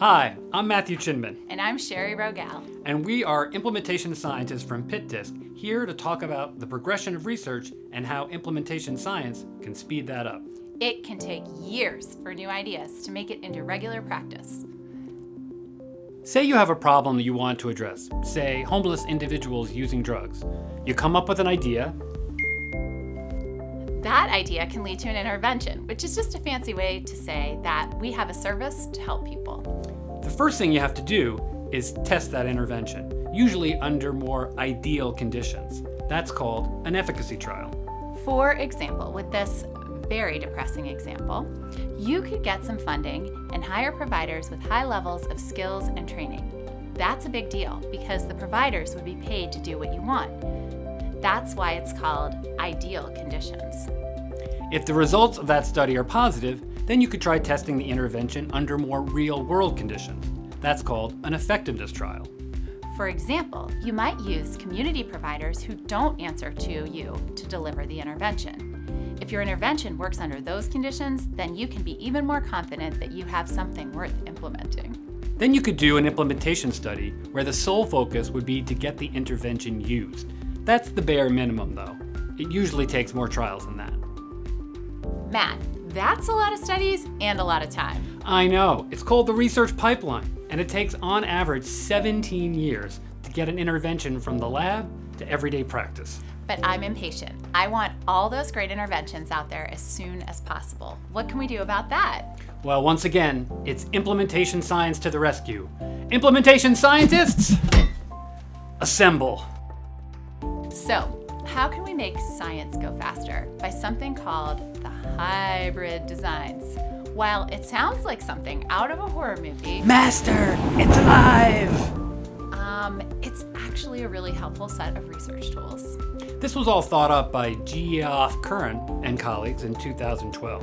Hi, I'm Matthew Chinman. And I'm Shari Rogel. And we are implementation scientists from PitDisc, here to talk about the progression of research and how implementation science can speed that up. It can take years for new ideas to make it into regular practice. Say you have a problem that you want to address, say homeless individuals using drugs. You come up with an idea. That idea can lead to an intervention, which is just a fancy way to say that we have a service to help people. The first thing you have to do is test that intervention, usually under more ideal conditions. That's called an efficacy trial. For example, with this very depressing example, you could get some funding and hire providers with high levels of skills and training. That's a big deal because the providers would be paid to do what you want. That's why it's called ideal conditions. If the results of that study are positive, then you could try testing the intervention under more real-world conditions. That's called an effectiveness trial. For example, you might use community providers who don't answer to you to deliver the intervention. If your intervention works under those conditions, then you can be even more confident that you have something worth implementing. Then you could do an implementation study where the sole focus would be to get the intervention used. That's the bare minimum, though. It usually takes more trials than that. Matt, that's a lot of studies and a lot of time. I know. It's called the research pipeline, and it takes on average 17 years to get an intervention from the lab to everyday practice. But I'm impatient. I want all those great interventions out there as soon as possible. What can we do about that? Well, once again, it's implementation science to the rescue. Implementation scientists, assemble. So, how can we make science go faster? By something called the hybrid designs. While it sounds like something out of a horror movie, Master, it's alive! It's actually a really helpful set of research tools. This was all thought up by Geoff Curran and colleagues in 2012.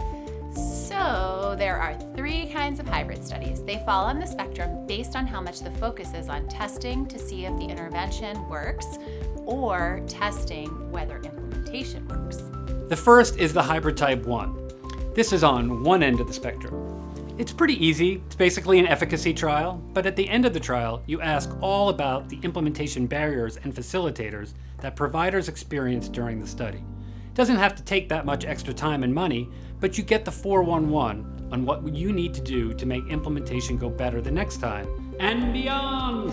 So there are 3 kinds of hybrid studies. They fall on the spectrum based on how much the focus is on testing to see if the intervention works or testing whether implementation works. The first is the hybrid type 1. This is on one end of the spectrum. It's pretty easy. It's basically an efficacy trial, but at the end of the trial, you ask all about the implementation barriers and facilitators that providers experience during the study. It doesn't have to take that much extra time and money, but you get the 411 on what you need to do to make implementation go better the next time and beyond.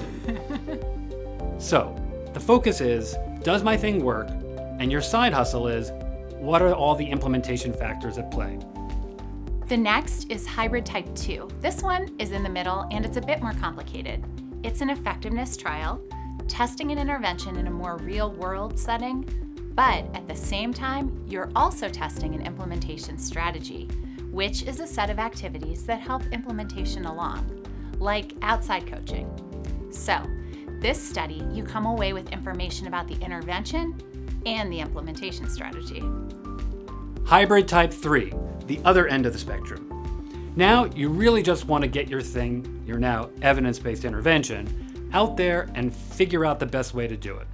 So, the focus is, does my thing work? And your side hustle is, what are all the implementation factors at play? The next is hybrid type 2. This one is in the middle and it's a bit more complicated. It's an effectiveness trial, testing an intervention in a more real-world setting, but at the same time, you're also testing an implementation strategy, which is a set of activities that help implementation along, like outside coaching. So, this study, you come away with information about the intervention and the implementation strategy. Hybrid type 3, the other end of the spectrum. Now, you really just want to get your thing, your now evidence-based intervention, out there and figure out the best way to do it.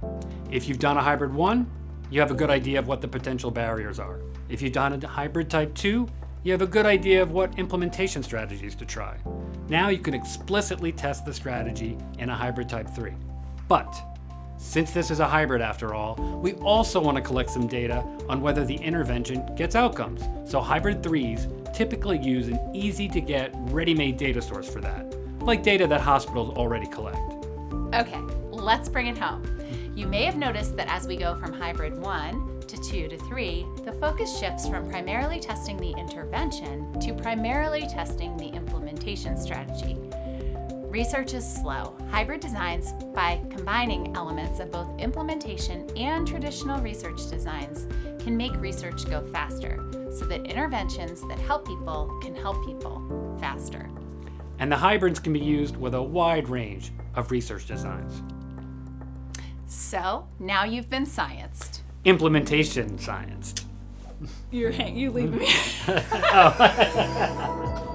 If you've done a hybrid 1, you have a good idea of what the potential barriers are. If you've done a hybrid type 2, you have a good idea of what implementation strategies to try. Now you can explicitly test the strategy in a hybrid type 3. But, since this is a hybrid after all, we also want to collect some data on whether the intervention gets outcomes. So hybrid 3s typically use an easy-to-get, ready-made data source for that, like data that hospitals already collect. Okay, let's bring it home. You may have noticed that as we go from hybrid 1 to 2 to 3, the focus shifts from primarily testing the intervention to primarily testing the implementation strategy. Research is slow. Hybrid designs, by combining elements of both implementation and traditional research designs, can make research go faster so that interventions that help people can help people faster. And the hybrids can be used with a wide range of research designs. So, now you've been scienced. Implementation scienced. You leave me. Oh.